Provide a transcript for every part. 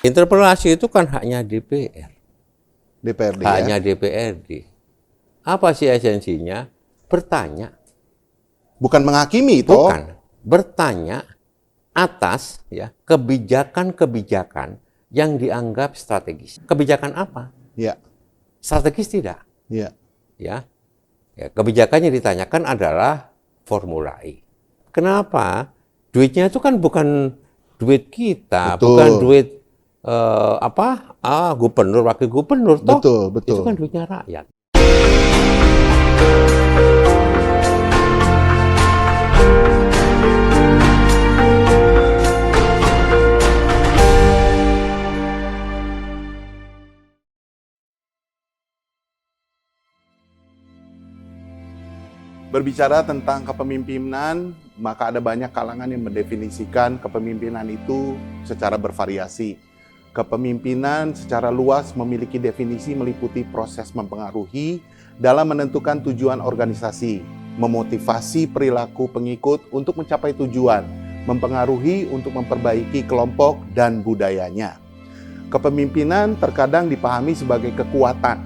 Interpelasi itu kan haknya DPR. DPRD Hanya ya. DPRD. Apa sih esensinya? Bertanya. Bukan menghakimi toh. Bukan. Bertanya atas ya kebijakan-kebijakan yang dianggap strategis. Kebijakan apa? Ya. Strategis tidak. Ya. Ya. Kebijakannya ditanyakan adalah Formula E. Kenapa? Duitnya itu kan bukan duit kita, Betul. bukan duit gubernur, wakil gubernur, toh Betul. itu kan duitnya rakyat. Berbicara tentang kepemimpinan, maka ada banyak kalangan yang mendefinisikan kepemimpinan itu secara bervariasi. Kepemimpinan secara luas memiliki definisi meliputi proses mempengaruhi dalam menentukan tujuan organisasi, memotivasi perilaku pengikut untuk mencapai tujuan, mempengaruhi untuk memperbaiki kelompok dan budayanya. Kepemimpinan terkadang dipahami sebagai kekuatan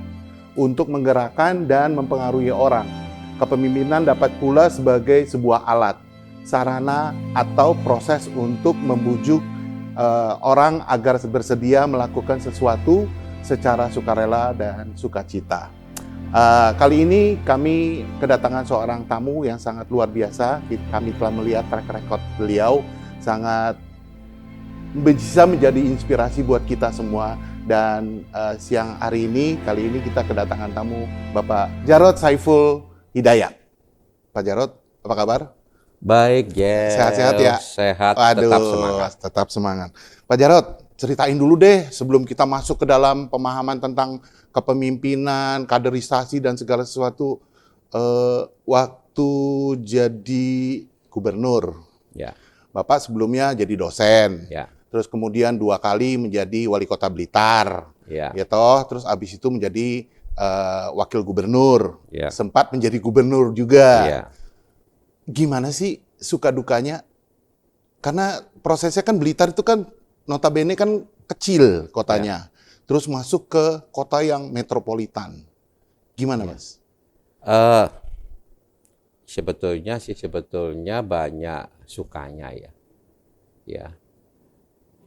untuk menggerakkan dan mempengaruhi orang. Kepemimpinan dapat pula sebagai sebuah alat, sarana, atau proses untuk membujuk orang agar bersedia melakukan sesuatu secara sukarela dan sukacita. Kali ini kami kedatangan seorang tamu yang sangat luar biasa. Kami telah melihat track record beliau, sangat bisa menjadi inspirasi buat kita semua. Dan siang hari ini, kali ini kita kedatangan tamu Bapak Jarod Saiful Hidayat. Pak Jarod, apa kabar? Baik, Jeff. Sehat-sehat ya? Sehat, Waduh, tetap semangat. Tetap semangat. Pak Jarod, ceritain dulu deh sebelum kita masuk ke dalam pemahaman tentang kepemimpinan, kaderisasi, dan segala sesuatu. Waktu jadi gubernur, Ya, Bapak sebelumnya jadi dosen. ya, Terus kemudian 2 kali menjadi wali kota Blitar. ya. Ya toh, terus abis itu menjadi wakil gubernur, Ya. sempat menjadi gubernur juga. Ya. Gimana sih suka dukanya? Karena prosesnya kan Blitar itu kan notabene kan kecil kotanya, terus masuk ke kota yang metropolitan. Gimana Mas? Sebetulnya banyak sukanya ya. Ya,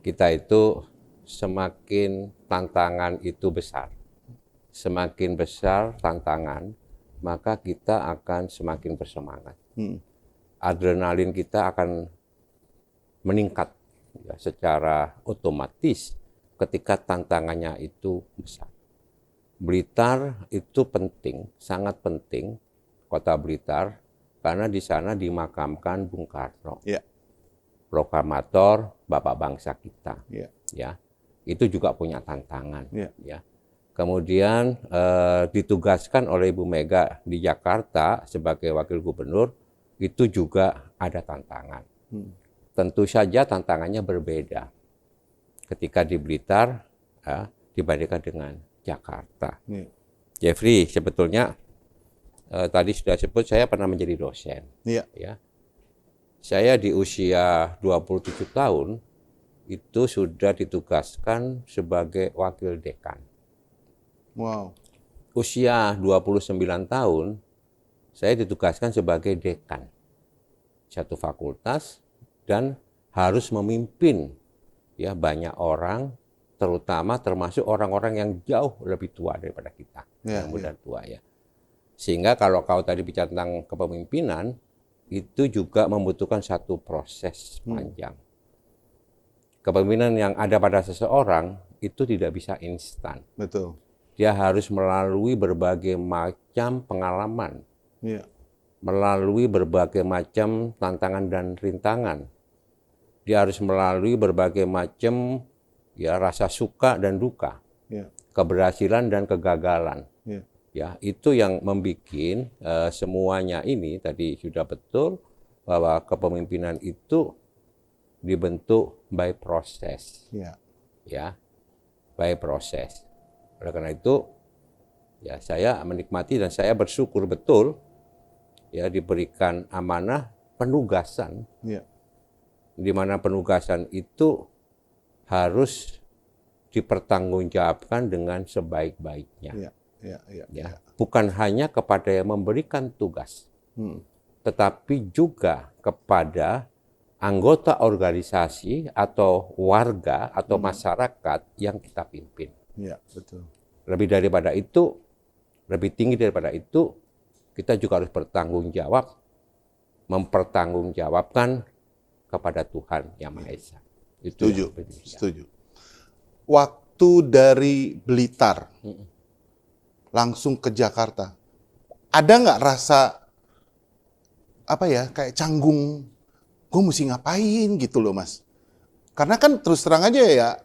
kita itu semakin tantangan itu besar. Semakin besar tantangan, maka kita akan semakin bersemangat. Adrenalin kita akan meningkat ya, secara otomatis ketika tantangannya itu besar. Blitar itu penting, sangat penting, kota Blitar, karena di sana dimakamkan Bung Karno, proklamator Bapak Bangsa kita. Ya, itu juga punya tantangan. Ya. Kemudian ditugaskan oleh Ibu Mega di Jakarta sebagai wakil gubernur, itu juga ada tantangan. Tentu saja tantangannya berbeda ketika di Blitar dibandingkan dengan Jakarta. Jeffrey, sebetulnya tadi sudah sebut saya pernah menjadi dosen. Ya. Saya di usia 27 tahun itu sudah ditugaskan sebagai wakil dekan. Wow. Usia 29 tahun, saya ditugaskan sebagai dekan satu fakultas dan harus memimpin ya banyak orang, terutama termasuk orang-orang yang jauh lebih tua daripada kita, yang muda tua ya. Sehingga kalau kau tadi bicara tentang kepemimpinan, itu juga membutuhkan satu proses panjang. Kepemimpinan yang ada pada seseorang itu tidak bisa instan. Betul. Dia harus melalui berbagai macam pengalaman, melalui berbagai macam tantangan dan rintangan. Dia harus melalui berbagai macam ya rasa suka dan duka, keberhasilan dan kegagalan. Ya, itu yang membuat semuanya ini tadi sudah betul bahwa kepemimpinan itu dibentuk by proses. Ya, by proses. Oleh karena itu, ya saya menikmati dan saya bersyukur betul ya diberikan amanah penugasan, di mana penugasan itu harus dipertanggungjawabkan dengan sebaik-baiknya. Ya. Bukan hanya kepada yang memberikan tugas, tetapi juga kepada anggota organisasi atau warga atau masyarakat yang kita pimpin. Ya, betul. Lebih daripada itu, lebih tinggi daripada itu, kita juga harus bertanggung jawab, mempertanggungjawabkan kepada Tuhan Yang Maha Esa. Setuju. Waktu dari Blitar langsung ke Jakarta, ada nggak rasa kayak canggung, gue mesti ngapain gitu loh Mas? Karena kan terus terang aja ya,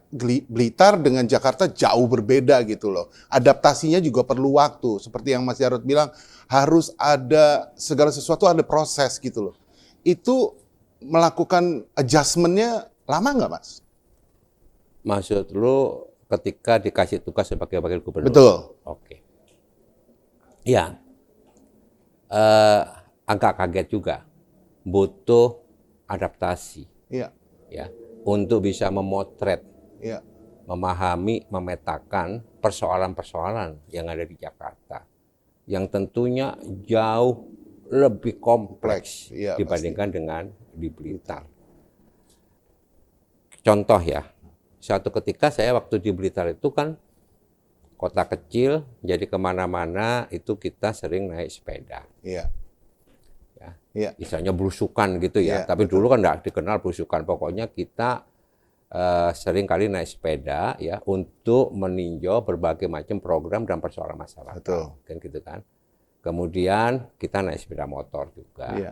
Blitar dengan Jakarta jauh berbeda gitu loh. Adaptasinya juga perlu waktu. Seperti yang Mas Jarod bilang, harus ada segala sesuatu ada proses gitu loh. Itu melakukan adjustment-nya lama nggak Mas? Maksud lu ketika dikasih tugas sebagai wakil gubernur? Betul. Oke. Ya, agak kaget juga. Butuh adaptasi. Iya. Ya, untuk bisa memotret, Iya. memahami, memetakan persoalan-persoalan yang ada di Jakarta, yang tentunya jauh lebih kompleks Iya, dibandingkan dengan di Blitar. Contoh ya, suatu ketika saya waktu di Blitar itu kan kota kecil, jadi kemana-mana itu kita sering naik sepeda. Iya. Ya, misalnya belusukan gitu ya. Tapi betul. dulu kan nggak dikenal belusukan. Pokoknya kita sering kali naik sepeda ya untuk meninjau berbagai macam program dan persoalan masyarakat. Betul. Kan gitu kan. Kemudian kita naik sepeda motor juga. Iya.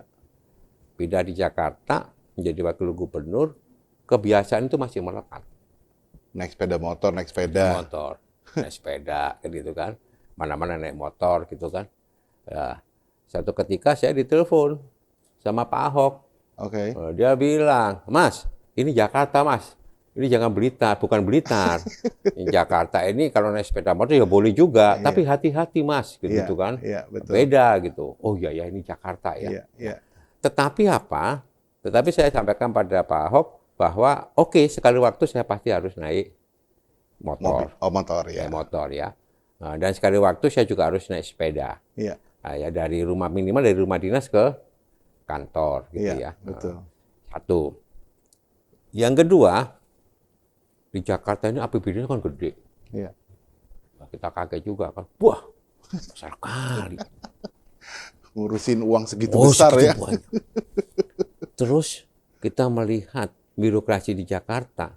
Pindah di Jakarta menjadi wakil gubernur, kebiasaan itu masih melekat. Naik sepeda motor, naik sepeda. Naik sepeda kan gitu kan. Mana-mana naik motor gitu kan. Ya. Satu ketika saya ditelepon sama Pak Ahok. Oke. Dia bilang, Mas, ini Jakarta Mas. Ini jangan Blitar, bukan Blitar. Jakarta ini kalau naik sepeda motor ya boleh juga, tapi hati-hati Mas, gitu kan. Betul. Beda gitu. Oh iya ya ini Jakarta ya. Tetapi apa? Tetapi saya sampaikan pada Pak Ahok bahwa oke, sekali waktu saya pasti harus naik motor. Motor ya. Naik motor ya. Nah, dan sekali waktu saya juga harus naik sepeda. Iya. Nah, ya dari rumah minimal dari rumah dinas ke kantor gitu ya. Betul. Satu. Yang kedua, di Jakarta ini APBD-nya kan gede. Iya. Nah, kita kaget juga kan. Wah, besar kali. Ngurusin uang segitu besar ya. Banyak. Terus kita melihat birokrasi di Jakarta.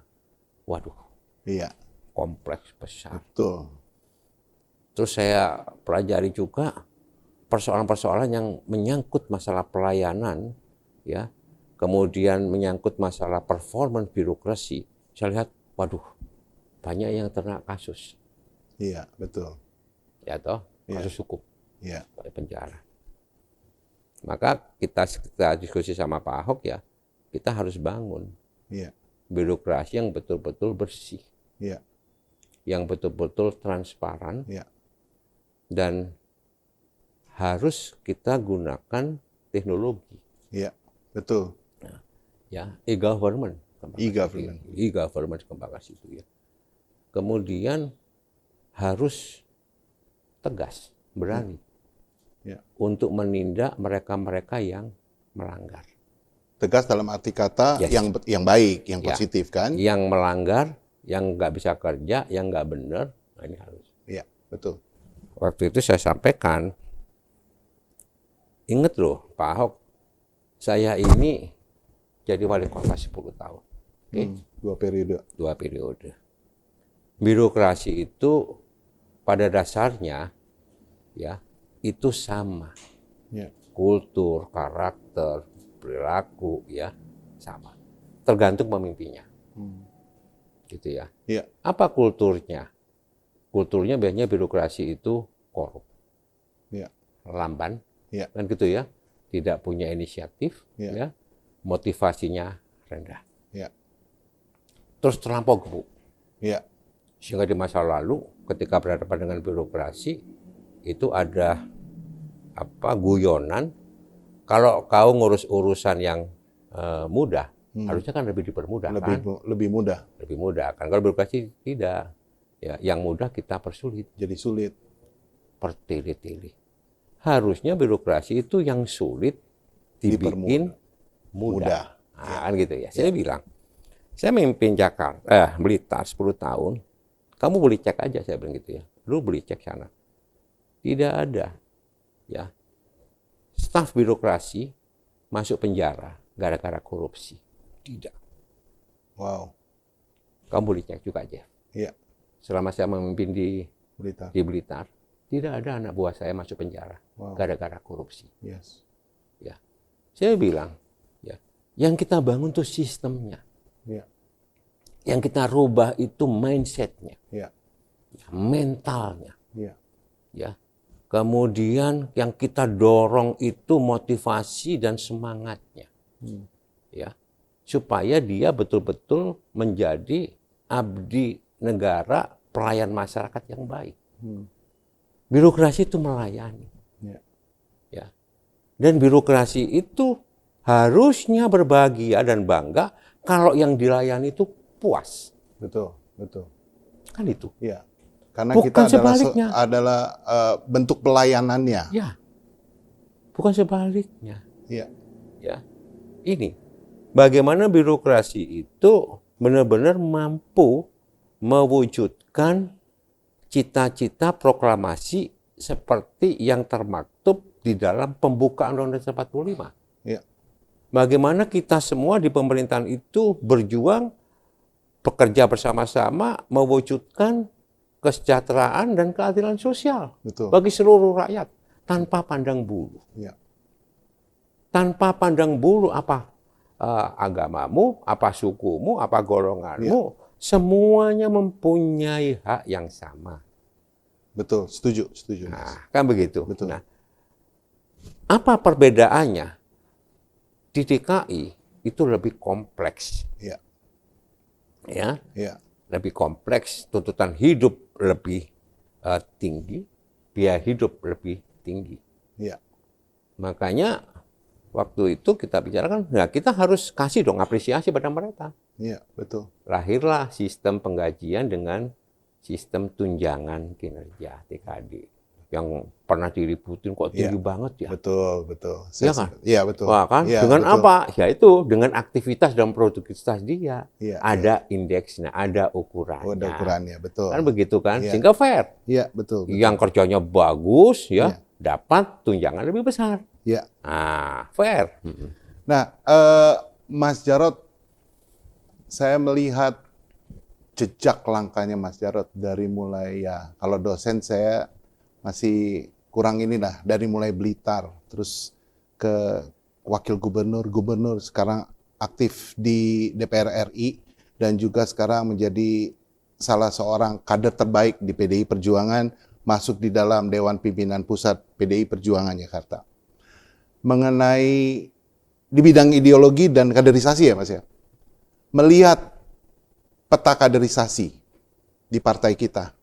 Waduh. Iya. Kompleks besar. Betul. Terus saya pelajari juga persoalan-persoalan yang menyangkut masalah pelayanan, ya, kemudian menyangkut masalah performance birokrasi. Saya lihat, waduh, banyak yang terkena kasus. Iya, betul. Ya toh, kasus hukum, Iya. penjara. Maka kita diskusi sama Pak Ahok ya, kita harus bangun birokrasi yang betul-betul bersih, yang betul-betul transparan, dan harus kita gunakan teknologi. Iya, betul. Nah, ya, e-government. E-government kembangkan situ ya. Kemudian harus tegas, berani untuk menindak mereka-mereka yang melanggar. Tegas dalam arti kata yang baik, yang positif kan? Yang melanggar, yang nggak bisa kerja, yang nggak benar, nah ini harus. Iya, betul. Waktu itu saya sampaikan, ingat loh Pak Ahok, saya ini jadi wali kota 10 tahun. Okay? 2 periode. 2 periode. Birokrasi itu pada dasarnya ya itu sama. Kultur, karakter, perilaku ya sama. Tergantung pemimpinnya. Gitu ya. Apa kulturnya? Kulturnya biasanya birokrasi itu korup. Lamban. Kan gitu ya. Tidak punya inisiatif, ya. Motivasinya rendah. Terus terlampau gebuk. Sehingga di masa lalu ketika berhadapan dengan birokrasi itu ada guyonan, kalau kau ngurus urusan yang mudah, harusnya kan lebih dipermudah, lebih mudah. Lebih mudah kan. Kalau birokrasi tidak. Ya, yang mudah kita persulit. Jadi sulit. Pertili-tili. Harusnya birokrasi itu yang sulit dibikin mudah. Nah, kan gitu ya. Saya bilang, saya memimpin Jakarta, Blitar 10 tahun. Kamu boleh cek aja, saya bilang gitu ya. Lu boleh cek sana. Tidak ada ya staf birokrasi masuk penjara gara-gara korupsi. Tidak. Wow. Kamu boleh cek juga aja. Iya. Selama saya memimpin di Blitar, tidak ada anak buah saya masuk penjara gara-gara korupsi. Yes. Ya, saya bilang, ya, yang kita bangun tuh sistemnya. Ya. Yang kita rubah itu mindsetnya, ya, mentalnya. Ya. Ya. Kemudian yang kita dorong itu motivasi dan semangatnya. Ya. Supaya dia betul-betul menjadi abdi negara, pelayan masyarakat yang baik. Birokrasi itu melayani. Ya. Dan birokrasi itu harusnya berbahagia dan bangga kalau yang dilayani itu puas. Betul, betul. Kan itu. Ya. Karena bukan kita sebaliknya. adalah bentuk pelayanannya. Ya. Bukan sebaliknya. Ya. Ya. Ini bagaimana birokrasi itu benar-benar mampu mewujudkan cita-cita proklamasi seperti yang termaktub di dalam pembukaan Undang-Undang 45. Ya. Bagaimana kita semua di pemerintahan itu berjuang, bekerja bersama-sama mewujudkan kesejahteraan dan keadilan sosial. Betul. Bagi seluruh rakyat tanpa pandang bulu. Ya. Tanpa pandang bulu apa agamamu, apa sukumu, apa golonganmu. Ya. Semuanya mempunyai hak yang sama. Betul, setuju. Nah, kan begitu. Betul. Nah, apa perbedaannya? Di DKI itu lebih kompleks. Ya. Ya. Ya. Lebih kompleks, tuntutan hidup lebih tinggi, biaya hidup lebih tinggi. Ya. Makanya waktu itu kita bicarakan, ya kita harus kasih dong apresiasi pada mereka. Iya, betul. Lahirlah sistem penggajian dengan sistem tunjangan kinerja TKD yang pernah diributin kok tinggi banget ya. Betul. Iya kan? Iya, betul. Wah, kan? Ya, dengan betul. apa? Ya itu dengan aktivitas dan produktivitas dia. Ya, ada indeksnya, ada ukurannya. Ada ukurannya, betul. Kan begitu kan? Ya. Sehingga fair. Iya, betul. Yang kerjanya bagus ya, dapat tunjangan lebih besar. Iya. Ah, fair. Nah, Mas Jarod, saya melihat jejak langkahnya Mas Jarod dari mulai kalau dosen saya masih kurang inilah, dari mulai Blitar, terus ke wakil gubernur, sekarang aktif di DPR RI, dan juga sekarang menjadi salah seorang kader terbaik di PDI Perjuangan, masuk di dalam Dewan Pimpinan Pusat PDI Perjuangan Jakarta. Mengenai di bidang ideologi dan kaderisasi ya Mas ya, melihat peta kaderisasi di partai kita,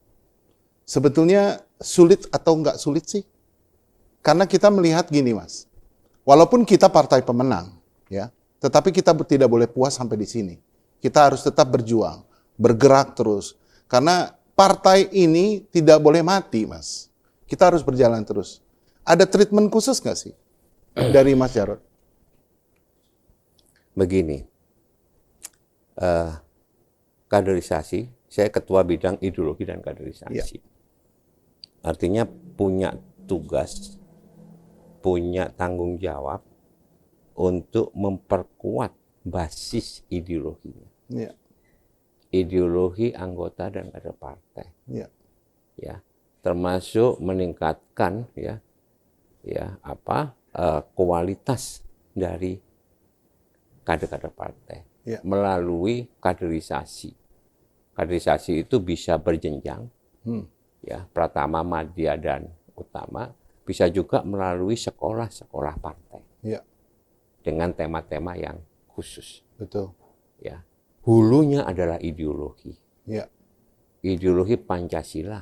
sebetulnya sulit atau enggak sulit sih? Karena kita melihat gini Mas, walaupun kita partai pemenang, ya, tetapi kita tidak boleh puas sampai di sini. Kita harus tetap berjuang, bergerak terus. Karena partai ini tidak boleh mati Mas. Kita harus berjalan terus. Ada treatment khusus nggak sih dari Mas Jarod? Begini, kaderisasi, saya ketua bidang ideologi dan kaderisasi. Ya. Artinya punya tugas, punya tanggung jawab untuk memperkuat basis ideologinya. Ya. Ideologi anggota dan kader partai. Ya. Ya, termasuk meningkatkan kualitas dari kader-kader partai melalui kaderisasi. Kaderisasi itu bisa berjenjang, ya, pratama, madya, dan utama. Bisa juga melalui sekolah-sekolah partai, dengan tema-tema yang khusus. Betul. Ya, hulunya adalah ideologi. Ya. Ideologi Pancasila,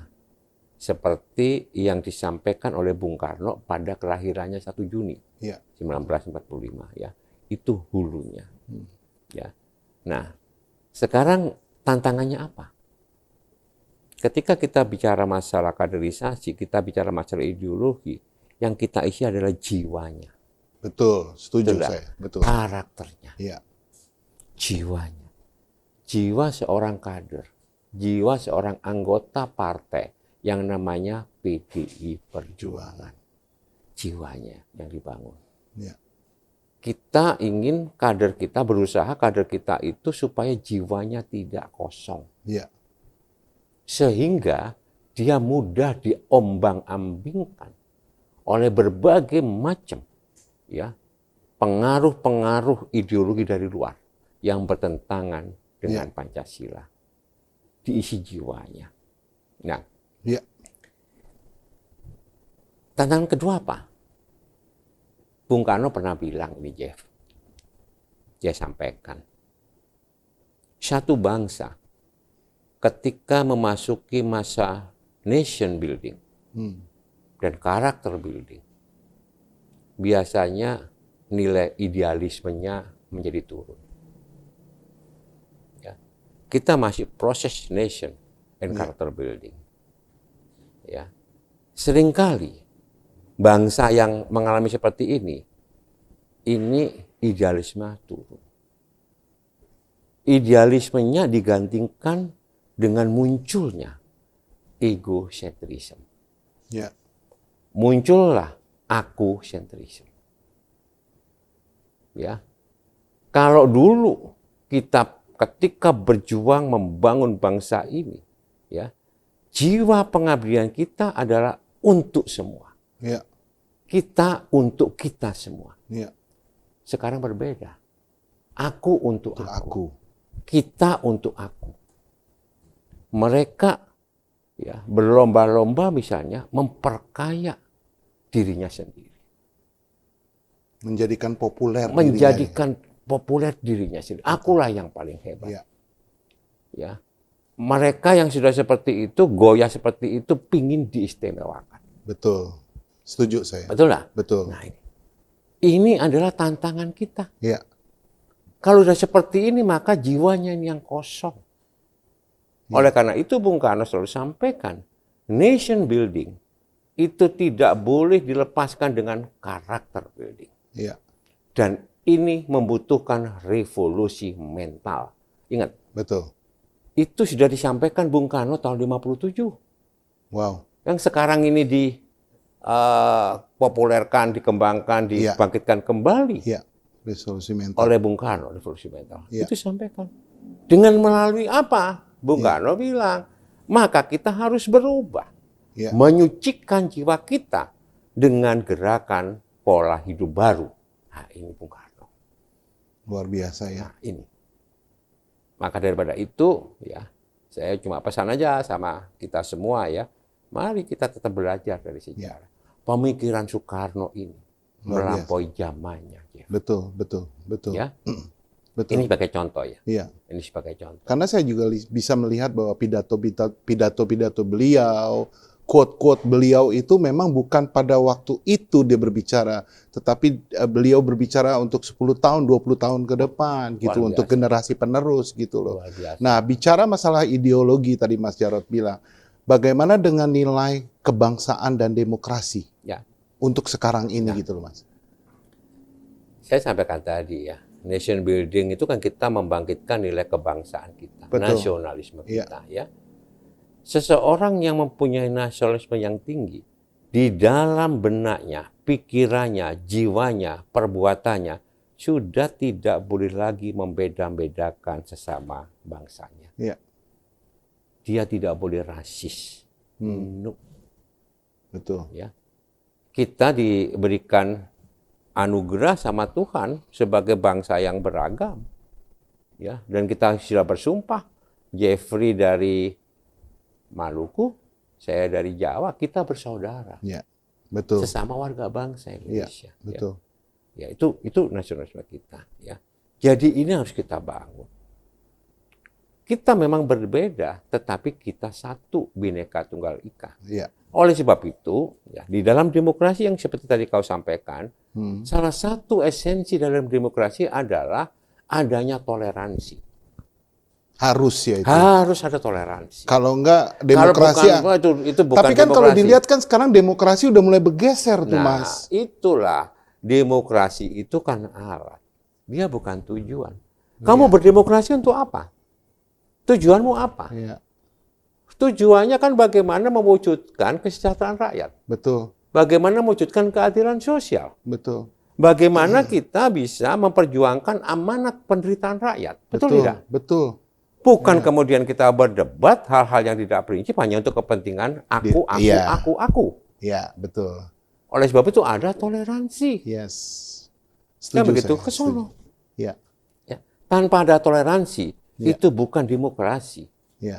seperti yang disampaikan oleh Bung Karno pada kelahirannya 1 Juni 1945. Ya, itu hulunya. Ya. Nah, sekarang tantangannya apa? ketika kita bicara masalah kaderisasi, kita bicara masalah ideologi, yang kita isi adalah jiwanya. Betul, setuju Betul, saya. Betul. Karakternya, Iya. jiwanya. Jiwa seorang kader, jiwa seorang anggota partai yang namanya PDI Perjuangan. Jiwanya yang dibangun. Iya. Kita ingin kader kita, berusaha kader kita itu supaya jiwanya tidak kosong. Iya. Sehingga dia mudah diombang-ambingkan oleh berbagai macam ya pengaruh-pengaruh ideologi dari luar yang bertentangan dengan Pancasila. Diisi jiwanya. Nah, tantangan kedua apa? Bung Karno pernah bilang ini, Jeff. Dia sampaikan. Satu bangsa ketika memasuki masa nation building dan karakter building, biasanya nilai idealismenya menjadi turun. Ya. Kita masih proses nation and character building. Ya. Seringkali bangsa yang mengalami seperti ini idealisme turun. Idealismenya digantikan dengan munculnya egocentrism. Ya. Muncullah aku-sentrism. Ya. Kalau dulu kita ketika berjuang membangun bangsa ini, ya, jiwa pengabdian kita adalah untuk semua. Ya. Kita untuk kita semua. Ya. Sekarang berbeda. Aku untuk aku. Kita untuk aku. Mereka ya berlomba-lomba misalnya memperkaya dirinya sendiri. Menjadikan populer dirinya sendiri. Akulah yang paling hebat. Ya. Ya. Mereka yang sudah seperti itu, goyah seperti itu, pingin diistimewakan. Betul. Setuju saya. Betul lah? Betul. Nah, ini adalah tantangan kita. Ya. Kalau sudah seperti ini, maka jiwanya ini yang kosong. Oleh karena itu, Bung Karno selalu sampaikan, nation building itu tidak boleh dilepaskan dengan karakter building. Ya. Dan ini membutuhkan revolusi mental. Ingat. Betul. Itu sudah disampaikan Bung Karno tahun 57. Wow. Yang sekarang ini populerkan, dikembangkan, dibangkitkan kembali. Ya. Revolusi mental. Oleh Bung Karno, revolusi mental. Ya. Itu sampaikan. Dengan melalui apa? Bung Karno bilang, maka kita harus berubah. Ya. Menyucikan jiwa kita dengan gerakan pola hidup baru. Nah, ini Bung Karno. Luar biasa ya. Nah, ini. Maka daripada itu, ya, saya cuma pesan aja sama kita semua ya, mari kita tetap belajar dari sejarah. Pemikiran Soekarno ini melampaui zamannya. Betul, betul, betul. Ya. Betul. Ini sebagai contoh ya. Iya. Ini sebagai contoh. Karena saya juga bisa melihat bahwa pidato-pidato beliau, quote-quote beliau itu memang bukan pada waktu itu dia berbicara, tetapi beliau berbicara untuk 10 tahun, 20 tahun ke depan gitu, untuk generasi penerus gitu loh. Nah, bicara masalah ideologi tadi Mas Jarod bilang, bagaimana dengan nilai kebangsaan dan demokrasi untuk sekarang ini gitu loh Mas? Saya sampaikan tadi ya, nation building itu kan kita membangkitkan nilai kebangsaan kita, nasionalisme kita ya. Seseorang yang mempunyai nasionalisme yang tinggi, di dalam benaknya, pikirannya, jiwanya, perbuatannya, sudah tidak boleh lagi membeda-bedakan sesama bangsanya. Ya. Dia tidak boleh rasis. Betul. Ya. Kita diberikan anugerah sama Tuhan sebagai bangsa yang beragam. Ya, dan kita sudah bersumpah, Jeffrey dari Maluku, saya dari Jawa, kita bersaudara. Ya, betul. Sesama warga bangsa Indonesia. Ya, betul. Ya, itu nasionalisme kita. Ya, jadi ini harus kita bangun. Kita memang berbeda, tetapi kita satu, Bhinneka Tunggal Ika. Ya. Oleh sebab itu, ya, di dalam demokrasi yang seperti tadi kau sampaikan, salah satu esensi dalam demokrasi adalah adanya toleransi. Harus ya itu. Harus ada toleransi. Kalau enggak demokrasi. Itu bukan tapi kan demokrasi. kalau dilihat kan sekarang demokrasi udah mulai bergeser tuh, nah, Mas. Itulah demokrasi itu kan alat. Dia bukan tujuan. Kamu berdemokrasi untuk apa? Tujuanmu apa? Iya. Tujuannya kan bagaimana mewujudkan kesejahteraan rakyat. Betul. Bagaimana mewujudkan keadilan sosial. Betul. Bagaimana kita bisa memperjuangkan amanat penderitaan rakyat. Betul tidak? Betul. Bukan kemudian kita berdebat hal-hal yang tidak prinsip hanya untuk kepentingan aku. Iya, betul. Oleh sebab itu ada toleransi. Yes. Setuju begitu ke sono. Ya. Tanpa ada toleransi, itu bukan demokrasi. Ya,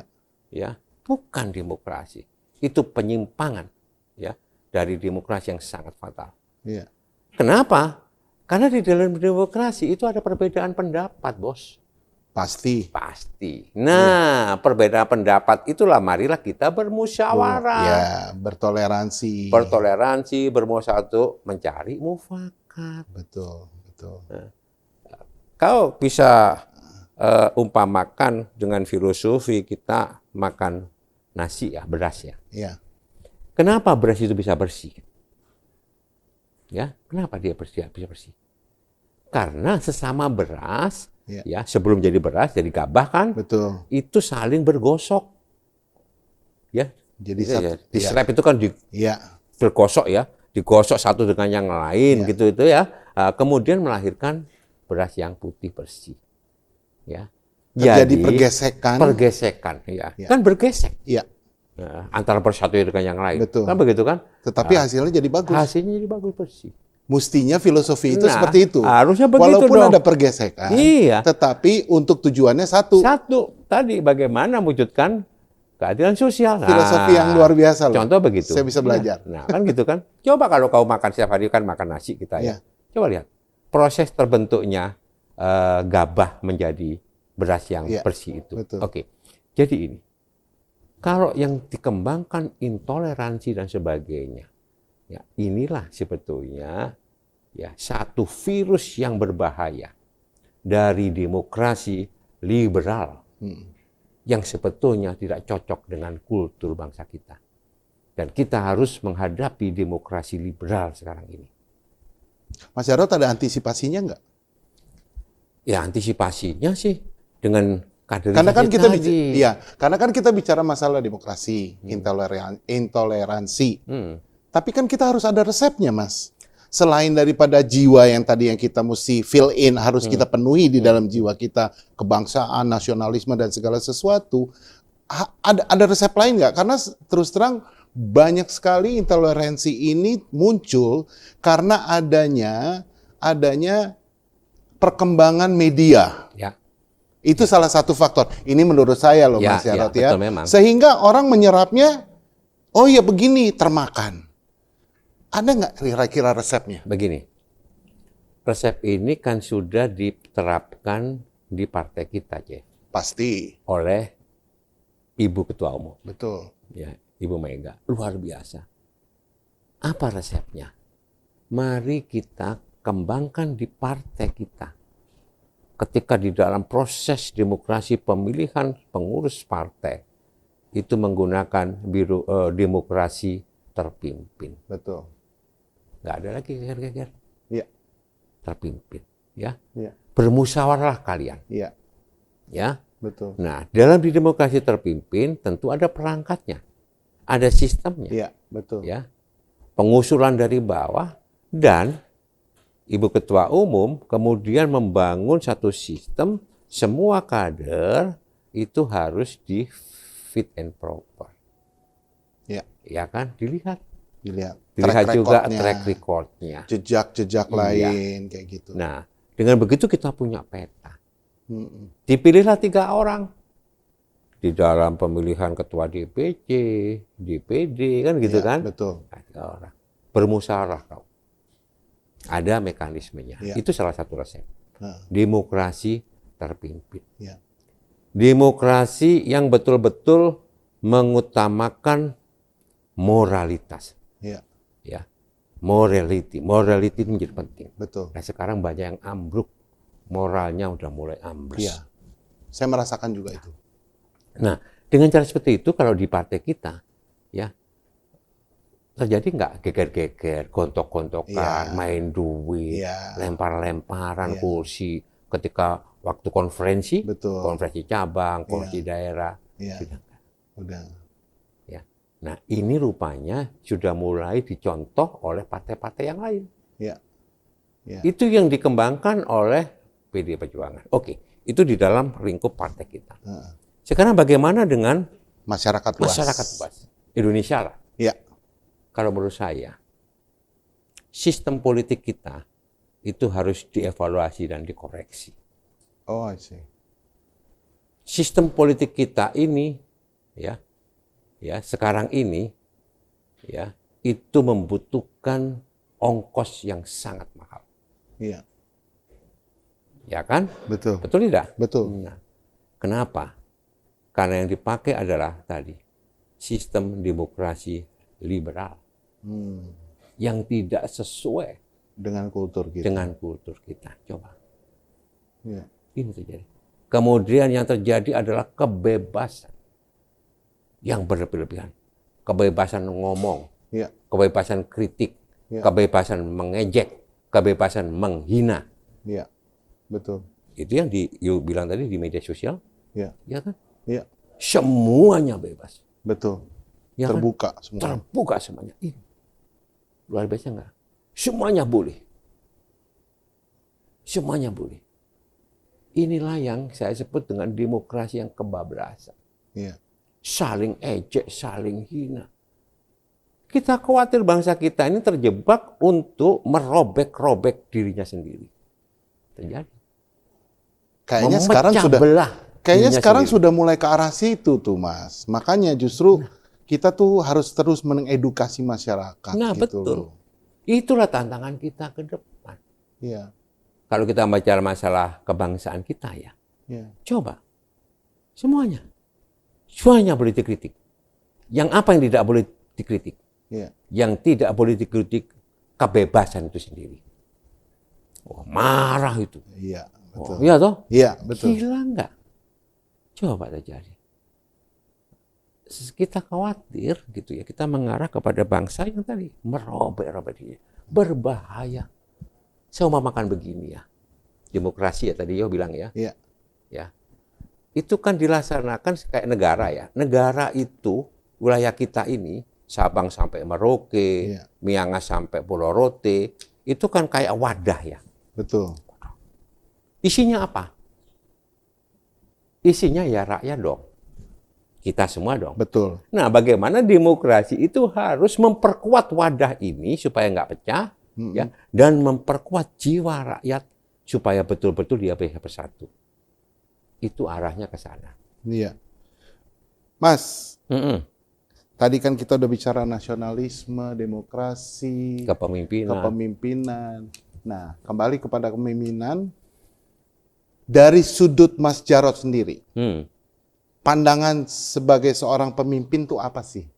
bukan demokrasi. Itu penyimpangan ya dari demokrasi yang sangat fatal. Kenapa? Karena di dalam demokrasi itu ada perbedaan pendapat, Bos. Pasti. Nah, perbedaan pendapat itulah marilah kita bermusyawarah. Ya, bertoleransi. Bermusyawarah, mencari mufakat. Betul. Nah, kau bisa umpamakan dengan filosofi kita makan nasi ya, beras ya. Iya. Kenapa beras itu bisa bersih? Ya, kenapa dia bisa bersih? Karena sesama beras ya sebelum jadi beras, jadi gabah kan, betul. Itu saling bergosok, ya. Jadi diserap itu kan bergosok ya, digosok satu dengan yang lain gitu itu ya. Kemudian melahirkan beras yang putih bersih, ya. Jadi pergesekan, ya. Kan bergesek, antara beras satu dengan yang lain, betul. Kan begitu kan. Tetapi hasilnya jadi bagus. Hasilnya jadi bagus bersih. Mestinya filosofi itu seperti itu. Harusnya begitu. Walaupun ada pergesekan, tetapi untuk tujuannya satu. Tadi bagaimana mewujudkan keadilan sosial. Filosofi yang luar biasa loh. Contoh begitu. Saya bisa belajar. Nah, kan gitu kan. Coba kalau kau makan setiap hari kan makan nasi kita ya. Coba lihat proses terbentuknya gabah menjadi beras yang bersih itu. Oke. Jadi ini. Kalau yang dikembangkan intoleransi dan sebagainya. Ya, inilah sebetulnya ya satu virus yang berbahaya dari demokrasi liberal yang sebetulnya tidak cocok dengan kultur bangsa kita. Dan kita harus menghadapi demokrasi liberal sekarang ini. Mas Jarod ada antisipasinya nggak? Ya antisipasinya sih dengan kaderisasi karena kan kita tadi. Karena kan kita bicara masalah demokrasi, intoleransi. Tapi kan kita harus ada resepnya, Mas. Selain daripada jiwa yang tadi yang kita mesti fill in, harus kita penuhi di dalam jiwa kita, kebangsaan, nasionalisme, dan segala sesuatu. Ada resep lain nggak? Karena terus terang banyak sekali intoleransi ini muncul karena adanya perkembangan media. Itu salah satu faktor. Ini menurut saya loh, Mas Jarod ya. Sehingga orang menyerapnya, oh ya begini, termakan. Ada nggak kira-kira resepnya? Begini, resep ini kan sudah diterapkan di partai kita, Jeff. Pasti. Oleh Ibu Ketua Umum. Betul. Ya, Ibu Mega. Luar biasa. Apa resepnya? Mari kita kembangkan di partai kita. Ketika di dalam proses demokrasi pemilihan pengurus partai, itu menggunakan demokrasi terpimpin. Betul. Nggak ada lagi geger-geger. Iya. Terpimpin. Ya. Iya. Bermusyawarah kalian. Iya. Ya. Betul. Nah, dalam di demokrasi terpimpin tentu ada perangkatnya. Ada sistemnya. Iya, betul. Ya. Pengusulan dari bawah dan Ibu Ketua Umum kemudian membangun satu sistem semua kader itu harus di fit and proper. Ya. Ya kan? Dilihat juga track record-nya. Jejak-jejak lain kayak gitu. Nah, dengan begitu kita punya peta. Dipilihlah 3 orang. Di dalam pemilihan ketua DPC, DPD, kan gitu kan? Betul. 3 orang. Bermusyawarah kau. Ada mekanismenya. Itu salah satu resep. Demokrasi terpimpin. Demokrasi yang betul-betul mengutamakan moralitas. Ya, morality menjadi penting. Betul. Nah, sekarang banyak yang ambruk, moralnya udah mulai ambles. Saya merasakan juga itu. Nah, dengan cara seperti itu kalau di partai kita, ya terjadi nggak geger-geger, gontok-gontokan, main duit, lempar-lemparan kursi ketika waktu konferensi, konferensi cabang, konferensi daerah, Udah. Ya. Nah, ini rupanya sudah mulai dicontoh oleh partai-partai yang lain. Itu yang dikembangkan oleh PDI Perjuangan. Oke, itu di dalam lingkup partai kita. Sekarang bagaimana dengan masyarakat luas? Masyarakat luas Indonesia lah. Ya. Kalau menurut saya, sistem politik kita itu harus dievaluasi dan dikoreksi. Oh, I see. Sistem politik kita ini, ya sekarang ini, ya itu membutuhkan ongkos yang sangat mahal. Iya. Ya kan? Betul. Betul tidak? Betul. Nah, kenapa? Karena yang dipakai adalah tadi sistem demokrasi liberal yang tidak sesuai dengan kultur kita. Coba. Ini terjadi. Kemudian yang terjadi adalah kebebasan yang berlebihan. Kebebasan ngomong, kebebasan kritik, kebebasan mengejek, kebebasan menghina. Iya, betul. Itu yang bilang tadi di media sosial. Iya. Ya kan? Iya. Semuanya bebas. Betul. Ya terbuka kan? semua. Terbuka semuanya. Ini luar biasa enggak? Semuanya boleh. Semuanya boleh. Inilah yang saya sebut dengan demokrasi yang kebablasan. Iya. Saling ejek, saling hina. Kita khawatir bangsa kita ini terjebak untuk merobek-robek dirinya sendiri. Terjadi. Kayaknya sekarang sudah mulai ke arah situ tuh, Mas. Makanya justru kita tuh harus terus mengedukasi masyarakat. Nah, gitu betul. Loh. Itulah tantangan kita ke depan. Iya. Kalau kita bicara masalah kebangsaan kita ya. Coba. Semuanya boleh dikritik. Yang apa yang tidak boleh dikritik? Yang tidak boleh dikritik kebebasan itu sendiri. Oh, marah itu. Iya, betul. Oh, iya toh? Iya, betul. Gila enggak? Coba terjadi. Kita khawatir gitu ya, kita mengarah kepada bangsa yang tadi merobek-robek diri. Berbahaya. Saya mau makan begini ya. Demokrasi ya tadi Yo bilang ya. Iya. Ya. Itu kan dilaksanakan kayak negara ya. Negara itu wilayah kita ini Sabang sampai Merauke, Miangas sampai Pulau Rote, itu kan kayak wadah ya. Betul. Isinya apa? Isinya ya rakyat dong. Kita semua dong. Betul. Nah, bagaimana demokrasi itu harus memperkuat wadah ini supaya nggak pecah, ya, dan memperkuat jiwa rakyat supaya betul-betul dia bisa bersatu. Itu arahnya ke sana. Iya. Mas, tadi kan kita udah bicara nasionalisme, demokrasi, kepemimpinan. Nah, kembali kepada kepemimpinan dari sudut Mas Jarod sendiri. Pandangan sebagai seorang pemimpin itu apa sih?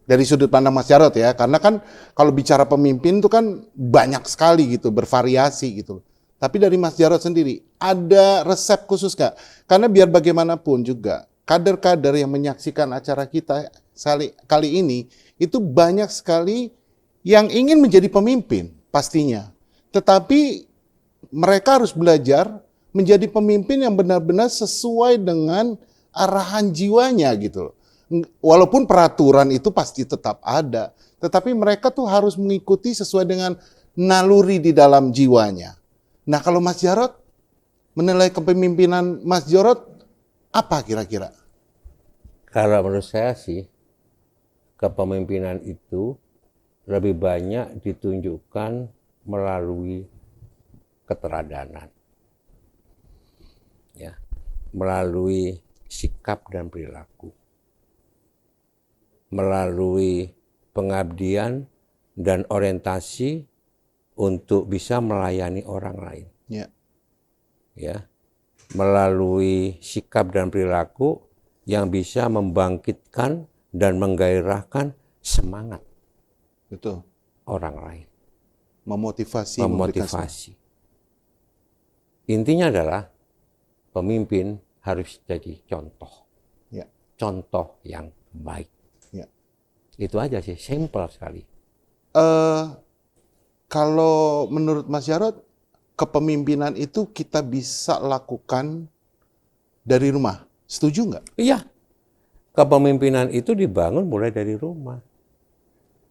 Dari sudut pandang Mas Jarod ya, karena kan kalau bicara pemimpin itu kan banyak sekali gitu, bervariasi gitu. Tapi dari Mas Jarod sendiri, ada resep khusus nggak? Karena biar bagaimanapun juga, kader-kader yang menyaksikan acara kita kali ini, itu banyak sekali yang ingin menjadi pemimpin pastinya. Tetapi mereka harus belajar menjadi pemimpin yang benar-benar sesuai dengan arahan jiwanya gitu. Walaupun peraturan itu pasti tetap ada, tetapi mereka tuh harus mengikuti sesuai dengan naluri di dalam jiwanya. Nah, kalau Mas Jarod menilai kepemimpinan Mas Jarod apa kira-kira? Kalau menurut saya sih, kepemimpinan itu lebih banyak ditunjukkan melalui keteladanan. Ya, melalui sikap dan perilaku, melalui pengabdian dan orientasi untuk bisa melayani orang lain. Ya, melalui sikap dan perilaku yang bisa membangkitkan dan menggairahkan semangat orang lain, memotivasi. Intinya adalah pemimpin harus jadi contoh. Ya. Contoh yang baik. Ya. Itu aja sih, simple sekali. Kalau menurut Mas Jarod, kepemimpinan itu kita bisa lakukan dari rumah. Setuju nggak? Iya. Kepemimpinan itu dibangun mulai dari rumah.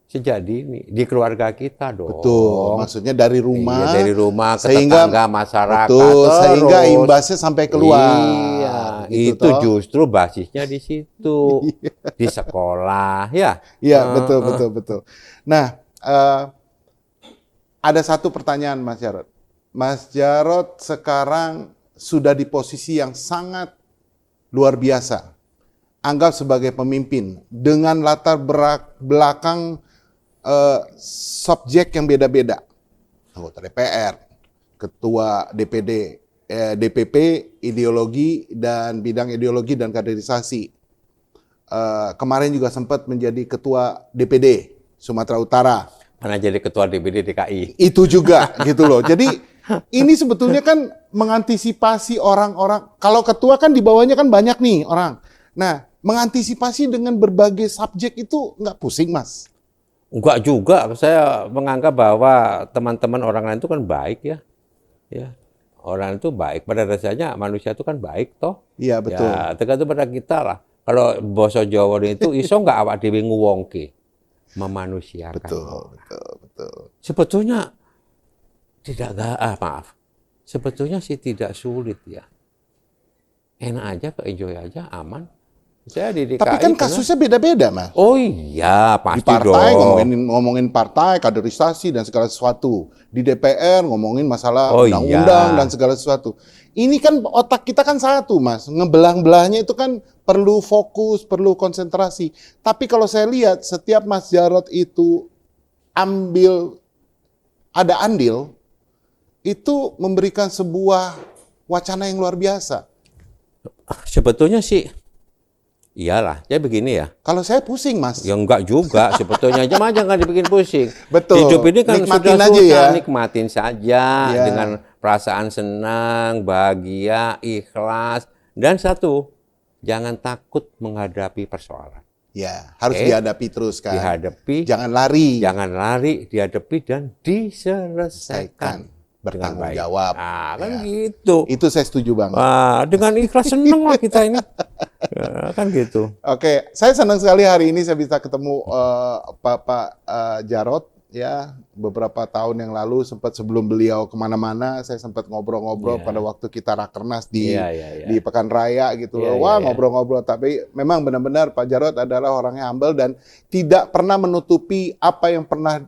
Sejak dini, di keluarga kita dong. Betul, maksudnya dari rumah. Iya, dari rumah ke sehingga, tetangga, masyarakat. Betul, terus. sehingga imbasnya sampai keluar. Iya, gitu itu justru basisnya di situ. Di sekolah, ya. Iya, betul. Nah, ada satu pertanyaan Mas Jarod. Mas Jarod sekarang sudah di posisi yang sangat luar biasa. Anggap sebagai pemimpin dengan latar belakang subjek yang beda-beda. Anggota DPR, ketua DPD, DPP, ideologi dan bidang ideologi dan kaderisasi. Kemarin juga sempat menjadi ketua DPD Sumatera Utara. Pernah jadi ketua DPD DKI. Itu juga gitu loh. Jadi ini sebetulnya kan mengantisipasi orang-orang. Kalau ketua kan di bawahnya kan banyak nih orang. Nah, mengantisipasi dengan berbagai subjek itu nggak pusing, Mas? Enggak juga, saya menganggap bahwa teman-teman orang lain itu kan baik ya. Ya. Orang itu baik, pada dasarnya manusia itu kan baik toh. Iya, betul. Ya, tergantung pada kita lah. Kalau basa Jawa itu iso nggak awak dhewe nguwongke, memanusiakan. Betul. Sebetulnya maaf. Sebetulnya sih tidak sulit ya. Enak aja, enjoy aja, aman. Saya di DKI. Tapi kan kasusnya beda-beda, Mas. Oh iya, pasti di partai dong. ngomongin partai, kaderisasi dan segala sesuatu. Di DPR ngomongin masalah Oh undang-undang iya. dan segala sesuatu. Ini kan otak kita kan satu, Mas. Ngebelah-belahnya itu kan perlu fokus, perlu konsentrasi. Tapi kalau saya lihat setiap Mas Jarod itu ada andil, itu memberikan sebuah wacana yang luar biasa. Sebetulnya sih iyalah, ya begini ya. Kalau saya pusing, Mas. Ya enggak juga, sebetulnya jangan dibikin pusing. Betul. Hidup ini kan Nikmatin sudah aja susah, ya. nikmatin saja Ya. dengan perasaan senang, bahagia, ikhlas. Dan satu, jangan takut menghadapi persoalan. Ya, harus Oke. dihadapi terus kan. Dihadapi, Jangan lari. jangan lari, dihadapi dan diselesaikan. Bertanggung dengan baik. jawab. Nah, kan Ya. gitu. Itu saya setuju banget. Wah, dengan ikhlas seneng lah kita ini. Ya, kan gitu. Oke, saya senang sekali hari ini saya bisa ketemu Bapak Jarod ya. Beberapa tahun yang lalu sempat sebelum beliau kemana-mana, saya sempat ngobrol-ngobrol Iya. pada waktu kita rakernas di Iya. di Pekan Raya gitu Iya, loh. Wah, iya. ngobrol-ngobrol. Tapi memang benar-benar Pak Jarod adalah orangnya humble dan tidak pernah menutupi apa yang pernah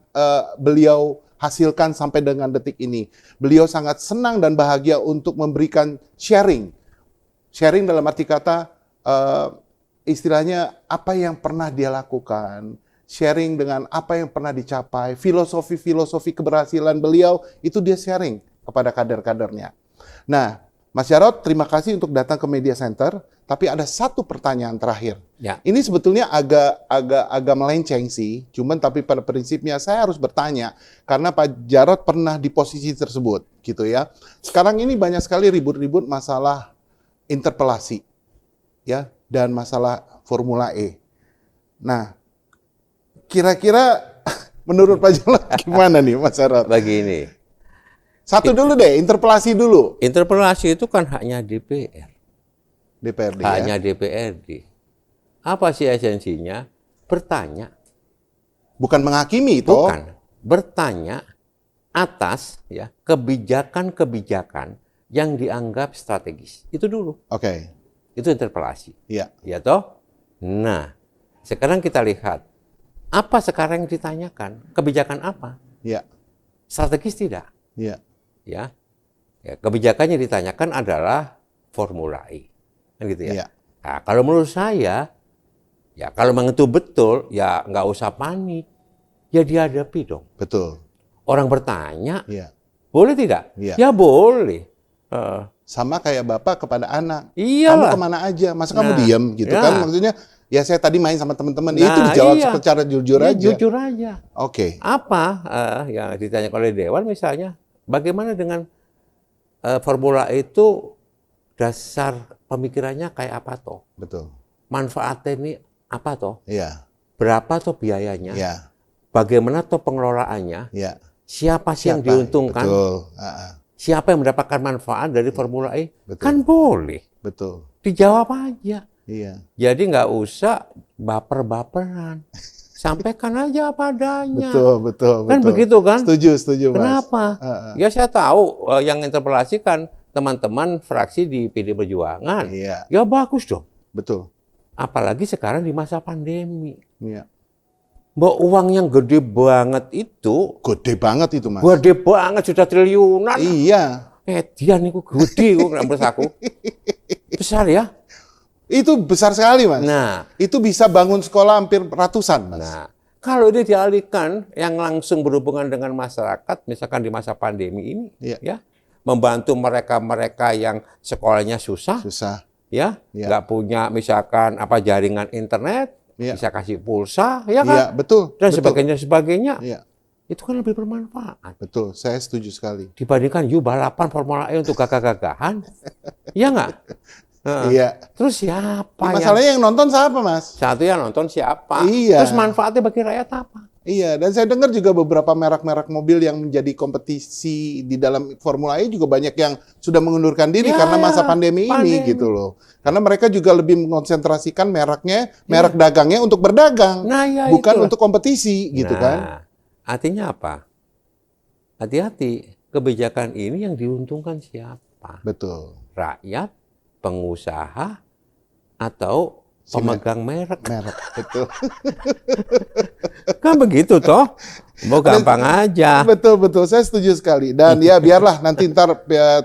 beliau hasilkan sampai dengan detik ini. Beliau sangat senang dan bahagia untuk memberikan sharing. Sharing dalam arti kata istilahnya apa yang pernah dia lakukan, sharing dengan apa yang pernah dicapai, filosofi keberhasilan beliau, itu dia sharing kepada kader-kadernya. Nah, Mas Jarod, terima kasih untuk datang ke Media Center, tapi ada satu pertanyaan terakhir. Ya. Ini sebetulnya agak melenceng sih, cuman tapi pada prinsipnya saya harus bertanya, karena Pak Jarod pernah di posisi tersebut, gitu ya. Sekarang ini banyak sekali ribut-ribut masalah interpelasi, ya, dan masalah Formula E. Nah, kira-kira menurut Pak Jarod gimana nih, Mas Jarod? Begini. Satu dulu deh, interpelasi dulu. Interpelasi itu kan haknya DPR. DPRD Hanya ya. DPRD. Apa sih esensinya? Bertanya. Bukan menghakimi itu. Bukan. Bertanya atas ya kebijakan-kebijakan yang dianggap strategis. Itu dulu. Oke. Itu interpelasi. Iya. Ya toh? Nah, sekarang kita lihat. Apa sekarang yang ditanyakan? Kebijakan apa? Iya. Strategis tidak? Iya. Ya, kebijakannya ditanyakan adalah Formula E, kan gitu ya. Iya. Nah, kalau menurut saya, ya kalau memang itu betul, ya nggak usah panik, ya dihadapi dong. Betul. Orang bertanya, Iya. boleh tidak? Iya. Ya boleh. Sama kayak bapak kepada anak. Iyalah. Kamu kemana aja? Masa kamu Nah, diam gitu ya. kan? Maksudnya, ya saya tadi main sama teman-teman. Nah, Itu dijawab iya. secara jujur Ya, aja. jujur aja. Oke. Apa yang ditanya oleh Dewan misalnya, bagaimana dengan Formula E itu dasar pemikirannya kayak apa toh? Betul. Manfaatnya ini apa toh? Iya. Berapa toh biayanya? Iya. Bagaimana toh pengelolaannya? Iya. Siapa sih yang diuntungkan? Betul. Siapa yang mendapatkan manfaat dari Formula E? Betul. Kan boleh. Betul. Dijawab aja. Iya. Jadi nggak usah baper-baperan. Sampaikan aja apa adanya. Betul. Kan begitu kan? Setuju, Mas. Kenapa? Ya saya tahu yang interpelasi kan teman-teman fraksi di PD Perjuangan. Iya. Ya bagus dong. Betul. Apalagi sekarang di masa pandemi. Iya. Mbak uang yang gede banget itu. Gede banget itu, Mas. Gede banget, sudah triliunan. Iya. Dia niku gede kok menurut aku. Besar ya. Itu besar sekali, Mas. Nah, itu bisa bangun sekolah hampir ratusan, Mas. Nah, kalau ini dialihkan yang langsung berhubungan dengan masyarakat, misalkan di masa pandemi ini, ya, membantu mereka-mereka yang sekolahnya susah, ya, nggak punya misalkan apa jaringan internet, bisa kasih pulsa, ya kan? Iya, betul. Dan betul. sebagainya. Iya. Itu kan lebih bermanfaat. Betul, saya setuju sekali. Dibandingkan balapan Formula E untuk gagah-gagahan, ya nggak? Iya. Terus siapa masalahnya yang nonton siapa, Mas? Satu yang nonton siapa? Iya. Terus manfaatnya bagi rakyat apa? Iya, dan saya dengar juga beberapa merek-merek mobil yang menjadi kompetisi di dalam Formula E juga banyak yang sudah mengundurkan diri karena masa pandemi ini gitu loh. Karena mereka juga lebih mengonsentrasikan mereknya, merek dagangnya untuk berdagang, bukan untuk kompetisi gitu kan. Artinya apa? Hati-hati, kebijakan ini yang diuntungkan siapa? Betul. Rakyat, pengusaha, atau pemegang merek. Betul. Kan begitu toh? Mau gampang aja. Betul, saya setuju sekali. Dan ya biarlah nanti ntar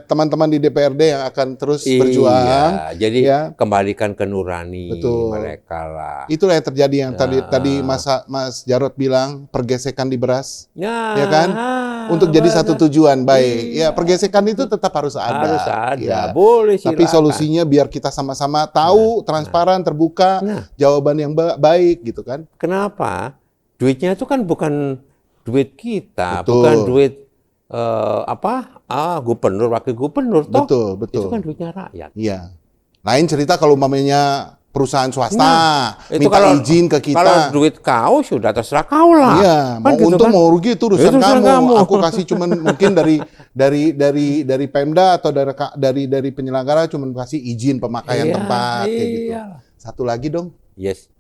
teman-teman di DPRD yang akan terus berjuang. Jadi kembalikan ke nurani mereka lah. Itulah yang terjadi yang tadi Mas Jarod bilang, pergesekan di beras. Ya kan? Untuk jadi satu tujuan baik. Ya, pergesekan itu tetap harus ada. Harus ada. Ya. Boleh silakan. Tapi solusinya biar kita sama-sama tahu, transparan, terbuka, jawaban yang baik gitu kan. Kenapa? Duitnya itu kan bukan duit kita, betul. Bukan duit gubernur, wakil gubernur, toh. Betul. Itu kan duitnya rakyat. Iya. Lain cerita kalau umpamanya perusahaan swasta minta izin ke kita. Kalau duit kau sudah terserah kau lah. Iya, kan mau gitu untung kan? mau rugi itu urusan kamu. Aku kasih cuman mungkin dari Pemda atau dari penyelenggara cuman kasih izin pemakaian tempat kayak gitu. Satu lagi dong. Yes.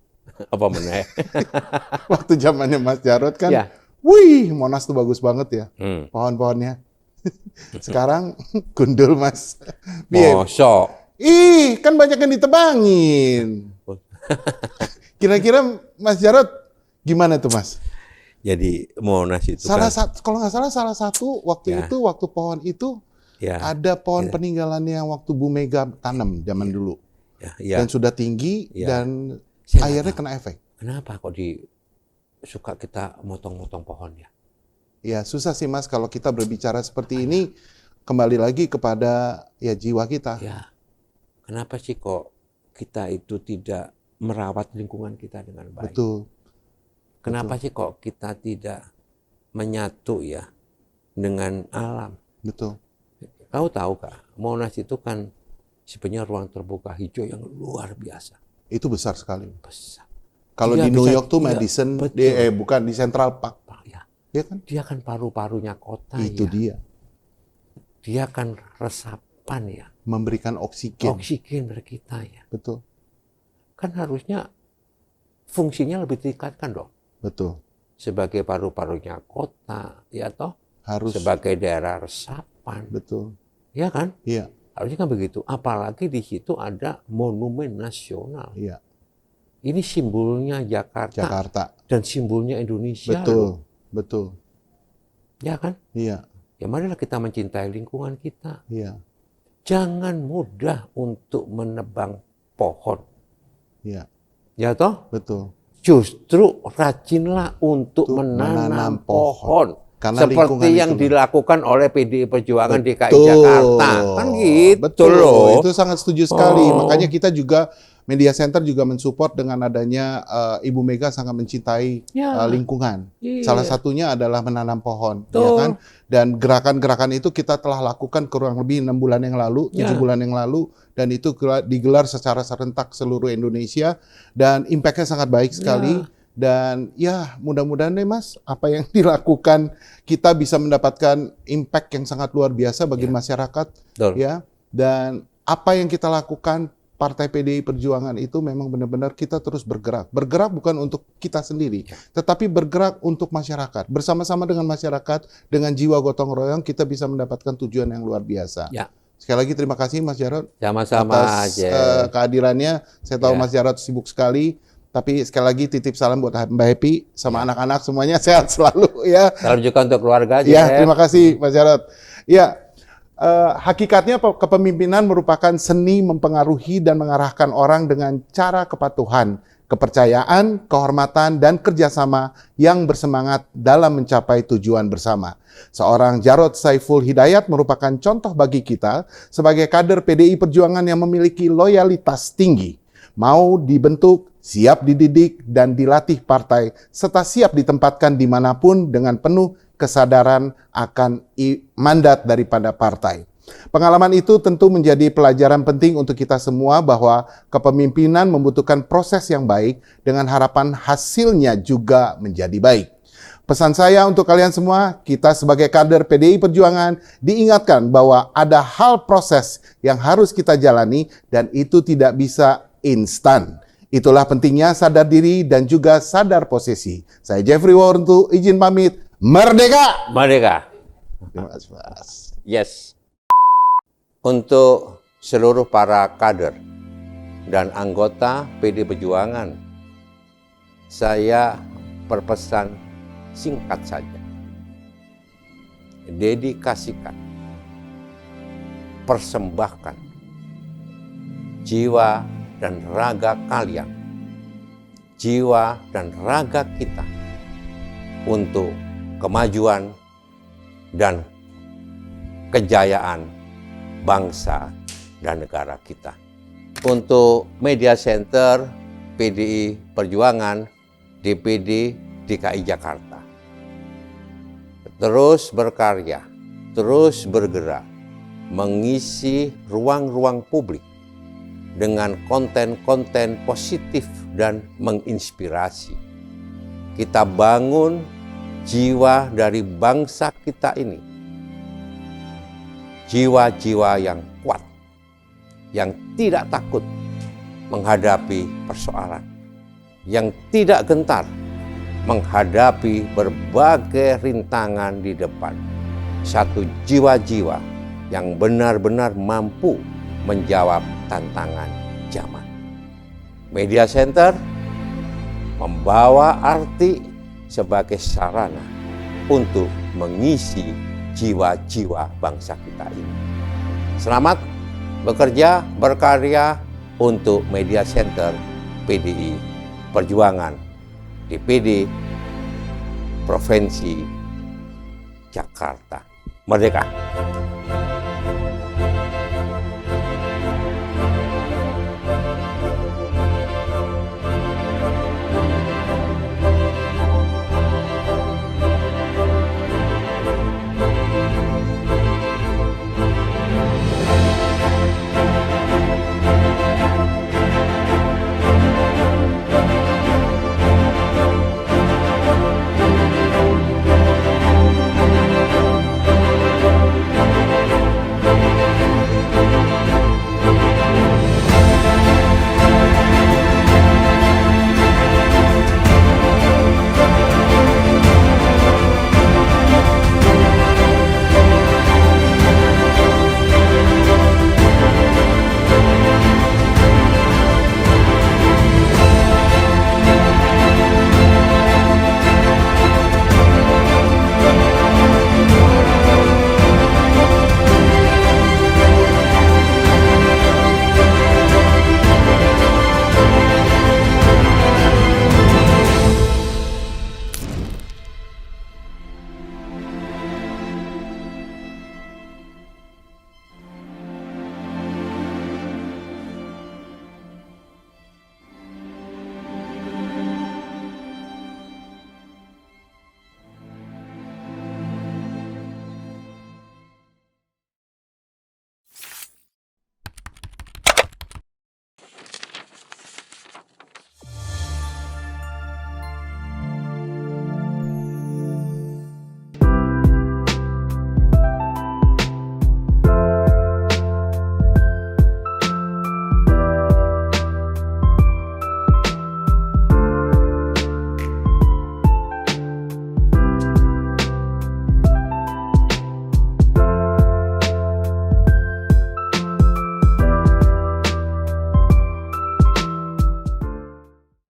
Apa meneh? Waktu zamannya Mas Jarod kan. Wih, Monas tuh bagus banget ya. Pohon-pohonnya. Sekarang gundul, Mas. Mosok. Ih, kan banyak yang ditebangin. Kira-kira Mas Jarod gimana tuh, Mas? Jadi Monas itu kalau nggak salah salah satu waktu pohon itu ada pohon peninggalannya yang waktu Bu Mega tanam zaman dulu. Dan sudah tinggi dan akhirnya kena efek. Kenapa kok suka kita motong-motong pohon ya? Ya susah sih Mas kalau kita berbicara seperti ini, kembali lagi kepada jiwa kita. Ya. Kenapa sih kok kita itu tidak merawat lingkungan kita dengan baik? Betul. Kenapa sih kok kita tidak menyatu ya dengan alam? Betul. Kau tahu kah, Monas itu kan sebenarnya ruang terbuka hijau yang luar biasa. Itu besar sekali. Besar. Kalau di New York tuh Madison, bukan di Central Park. Ya kan? Dia kan paru-parunya kota. Itu dia. Dia kan resapan ya. Memberikan oksigen. Oksigen bagi kita ya. Betul. Kan harusnya fungsinya lebih ditingkatkan dong. Betul. Sebagai paru-parunya kota, ya toh? Harus. Sebagai daerah resapan. Betul. Iya kan? Iya. Harusnya kan begitu. Apalagi di situ ada monumen nasional. Iya. Ini simbolnya Jakarta. Dan simbolnya Indonesia. Betul. Betul. Ya kan? Iya. Ya marilah kita mencintai lingkungan kita. Iya. Jangan mudah untuk menebang pohon. Iya. Ya toh? Betul. Justru rajinlah untuk menanam pohon. Karena seperti yang dilakukan oleh PDI Perjuangan DKI Betul. Jakarta. Kan gitu Betul. loh. Itu sangat setuju sekali. Makanya kita juga Media Center juga mensupport dengan adanya Ibu Mega sangat mencintai lingkungan. Salah satunya adalah menanam pohon, ya kan? Dan gerakan-gerakan itu kita telah lakukan kurang lebih 6 bulan yang lalu, 7 bulan yang lalu, dan itu digelar secara serentak seluruh Indonesia, dan impact-nya sangat baik sekali. Dan ya mudah-mudahan deh Mas, apa yang dilakukan kita bisa mendapatkan impact yang sangat luar biasa bagi masyarakat. Ya. Dan apa yang kita lakukan Partai PDI Perjuangan itu memang benar-benar kita terus bergerak. Bergerak bukan untuk kita sendiri, tetapi bergerak untuk masyarakat. Bersama-sama dengan masyarakat, dengan jiwa gotong royong, kita bisa mendapatkan tujuan yang luar biasa. Sekali lagi terima kasih Mas Jarod atas kehadirannya. Saya tahu Mas Jarod sibuk sekali, tapi sekali lagi titip salam buat Mbak Happy sama anak-anak semuanya sehat selalu ya. Salam juga untuk keluarga. Ya, terima kasih Mas Jarod. Ya. Hakikatnya kepemimpinan merupakan seni mempengaruhi dan mengarahkan orang dengan cara kepatuhan, kepercayaan, kehormatan, dan kerjasama yang bersemangat dalam mencapai tujuan bersama. Seorang Jarod Saiful Hidayat merupakan contoh bagi kita sebagai kader PDI Perjuangan yang memiliki loyalitas tinggi, mau dibentuk, siap dididik, dan dilatih partai, serta siap ditempatkan dimanapun dengan penuh kesadaran akan mandat daripada partai. Pengalaman itu tentu menjadi pelajaran penting untuk kita semua bahwa kepemimpinan membutuhkan proses yang baik dengan harapan hasilnya juga menjadi baik. Pesan saya untuk kalian semua, kita sebagai kader PDI Perjuangan diingatkan bahwa ada hal proses yang harus kita jalani dan itu tidak bisa instan. Itulah pentingnya sadar diri dan juga sadar posisi. Saya Jeffrey Waruntu, izin pamit. Merdeka! Merdeka. Terima kasih, Mas. Yes. Untuk seluruh para kader dan anggota PD Perjuangan, saya berpesan singkat saja. Dedikasikan, persembahkan jiwa dan raga kalian, jiwa dan raga kita untuk kemajuan dan kejayaan bangsa dan negara kita. Untuk Media Center PDI Perjuangan DPD DKI Jakarta, terus berkarya, terus bergerak, mengisi ruang-ruang publik dengan konten-konten positif dan menginspirasi. Kita bangun jiwa dari bangsa kita ini, jiwa-jiwa yang kuat, yang tidak takut menghadapi persoalan, yang tidak gentar menghadapi berbagai rintangan di depan. Satu jiwa-jiwa yang benar-benar mampu menjawab tantangan zaman. Media Center membawa arti sebagai sarana untuk mengisi jiwa-jiwa bangsa kita ini. Selamat bekerja, berkarya untuk Media Center PDI Perjuangan DPD Provinsi Jakarta. Merdeka!